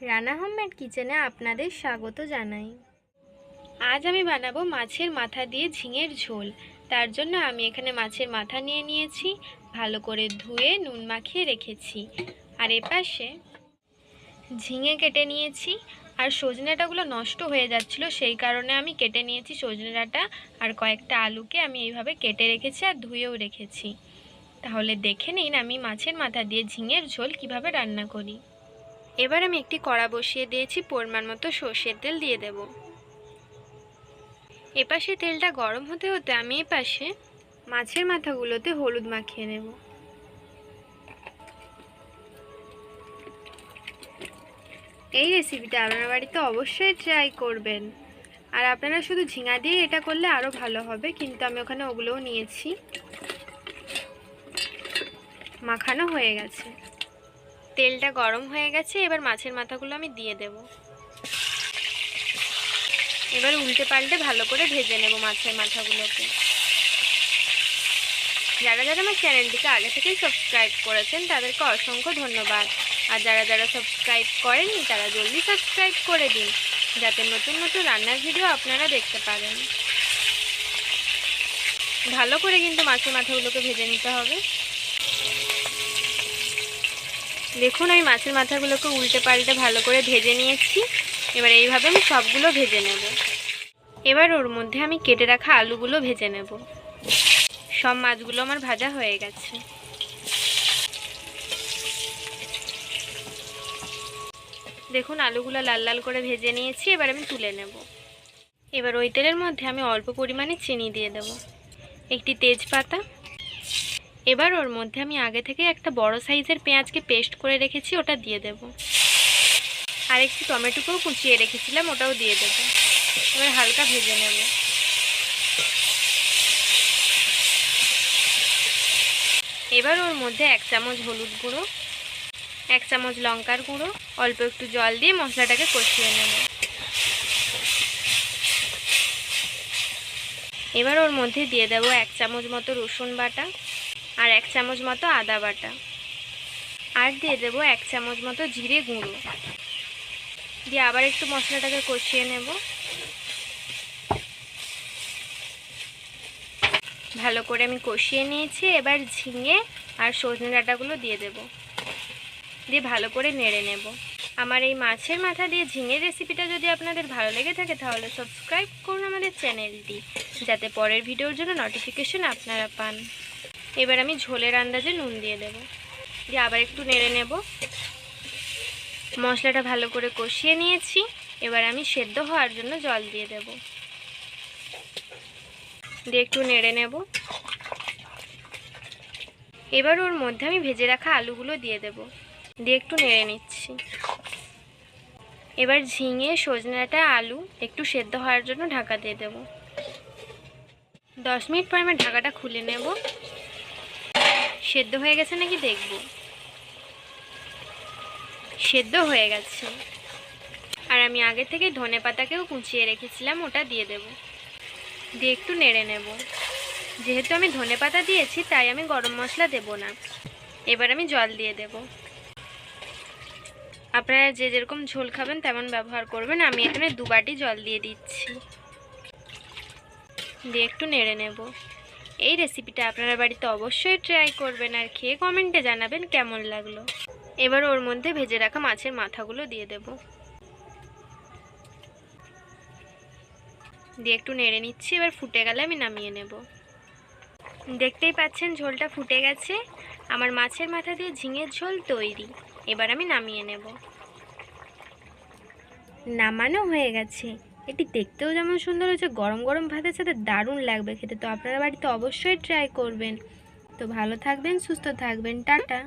Rana homemade কিচেনে আপনাদের স্বাগত জানাই। আজ আমি বানাবো মাছের মাথা দিয়ে ঝিঙের ঝোল। তার জন্য আমি এখানে মাছের মাথা নিয়ে নিয়েছি, ভালো করে ধুয়ে নুন মাখিয়ে রেখেছি। আর এপাশে ঝিঙে কেটে নিয়েছি। আর সজনে ডাঁটাগুলো নষ্ট হয়ে যাচ্ছিলো, সেই কারণে আমি কেটে নিয়েছি সজনে ডাঁটা। আর কয়েকটা আলুকে আমি এইভাবে কেটে রেখেছি আর ধুয়েও রেখেছি। তাহলে দেখে নিন আমি মাছের মাথা দিয়ে ঝিঙের ঝোল কিভাবে রান্না করি। এবার আমি একটি কড়া বসিয়ে দিয়েছি, পরিমাণ মতো সর্ষের তেল দিয়ে দেব। এপাশে তেলটা গরম হতে হতে আমি এপাশে মাছের মাথাগুলোতে হলুদ মাখিয়ে নেব। এই রেসিপিটা আপনার বাড়িতে অবশ্যই ট্রাই করবেন। আর আপনারা শুধু ঝিঙা দিয়ে এটা করলে আরও ভালো হবে, কিন্তু আমি ওখানে ওগুলোও নিয়েছি। মাখানো হয়ে গেছে, তেলটা গরম হয়ে গেছে। এবার মাছের মাথাগুলো আমি দিয়ে দেব। এবার উল্টে পাল্টে ভালো করে ভেজে নেব মাছের মাথাগুলোকে। যারা যারা আমার চ্যানেলটিকে আগে থেকেই সাবস্ক্রাইব করেছেন তাদেরকে অসংখ্য ধন্যবাদ। আর যারা যারা সাবস্ক্রাইব করেননি তারা জলদি সাবস্ক্রাইব করে দিন, যাতে নতুন নতুন রান্নার ভিডিও আপনারা দেখতে পারেন। ভালো করে কিন্তু মাছের মাথাগুলোকে ভেজে নিতে হবে। দেখুন আমি মাছের মাথাগুলোকে উল্টে পাল্টে ভালো করে ভেজে নিয়েছি। এবার এইভাবে আমি সবগুলো ভেজে নেব। এবার ওর মধ্যে আমি কেটে রাখা আলুগুলো ভেজে নেব। সব মাছগুলো আমার ভাজা হয়ে গেছে। দেখুন আলুগুলো লাল লাল করে ভেজে নিয়েছি। এবার আমি তুলে নেব। এবার ওই তেলের মধ্যে আমি অল্প পরিমাণে চিনি দিয়ে দেব, একটি তেজপাতা। এবার ওর মধ্যে আমি আগে থেকে একটা বড় সাইজের পেঁয়াজকে পেস্ট করে রেখেছি, ওটা দিয়ে দেব। আর একটি টমেটোকেও কুচিয়ে রেখেছিলাম, ওটাও দিয়ে দেব। এবার হালকা ভেজে নেব। এবার ওর মধ্যে 1 চামচ হলুদ গুঁড়ো, 1 চামচ লঙ্কার গুঁড়ো, অল্প একটু জল দিয়ে মশলাটাকে কষিয়ে নেব। এবার ওর মধ্যে দিয়ে দেব 1 চামচ মতো রসুন বাটা, আর 1 চামচ মতো আদা বাটা, আর দিয়ে দেব 1 চামচ মতো জিরে গুঁড়ো দিয়ে আবার একটু মশলাটাকে কষিয়ে নেব। ভালো করে আমি কষিয়ে নিয়েছি। এবার ঝিঙে আর সজনে ডাঁটাগুলো দিয়ে দেব, দিয়ে ভালো করে নেড়ে নেব। আমার এই মাছের মাথা দিয়ে ঝিঙের রেসিপিটা যদি আপনাদের ভালো লেগে থাকে তাহলে সাবস্ক্রাইব করুন আমাদের চ্যানেলটি, যাতে পরের ভিডিওর জন্য নোটিফিকেশন আপনারা পান। এবার আমি ঝোলের আন্দাজে নুন দিয়ে দেব, দিয়ে আবার একটু নেড়ে নেব। মশলাটা ভালো করে কষিয়ে নিয়েছি। এবার আমি সেদ্ধ হওয়ার জন্য জল দিয়ে দেব, দিয়ে একটু নেড়ে নেব। এবার ওর মধ্যে আমি ভেজে রাখা আলুগুলো দিয়ে দেব, দিয়ে একটু নেড়ে নিচ্ছি। এবার ঝিঙে সজনে ডাঁটা আলু একটু সেদ্ধ হওয়ার জন্য ঢাকা দিয়ে দেব। 10 মিনিট পর আমি ঢাকাটা খুলে নেব, সেদ্ধ হয়ে গেছে নাকি দেখব। সেদ্ধ হয়ে গেছে। আর আমি আগে থেকে ধনেপাতাকেও কুচিয়ে রেখেছিলাম, ওটা দিয়ে দেব, দিয়ে একটু নেড়ে নেব। যেহেতু আমি ধনেপাতা দিয়েছি তাই আমি গরম মশলা দেব না। এবার আমি জল দিয়ে দেব। আপনারা যে যেরকম ঝোল খাবেন তেমন ব্যবহার করবেন। আমি এখানে 2 বাটি জল দিয়ে দিচ্ছি, দিয়ে একটু নেড়ে নেব। এই রেসিপিটা আপনারা বাড়িতে অবশ্যই ট্রাই করবেন আর খেয়ে কমেন্টে জানাবেন কেমন লাগলো। এবার ওর মধ্যে ভেজে রাখা মাছের মাথাগুলো দিয়ে দেব, দিয়ে একটু নেড়ে নিচ্ছি। এবার ফুটে গেলে আমি নামিয়ে নেব। দেখতেই পাচ্ছেন ঝোলটা ফুটে গেছে। আমার মাছের মাথা দিয়ে ঝিঙের ঝোল তৈরি। এবার আমি নামিয়ে নেব। নামানো হয়ে গেছে। এটি দেখতেও যেমন সুন্দর হয়েছে, গরম গরম ভাতের সাথে দারুণ লাগবে খেতে। তো আপনারা বাড়িতে অবশ্যই ট্রাই করবেন। তো ভালো থাকবেন, সুস্থ থাকবেন, টাটা।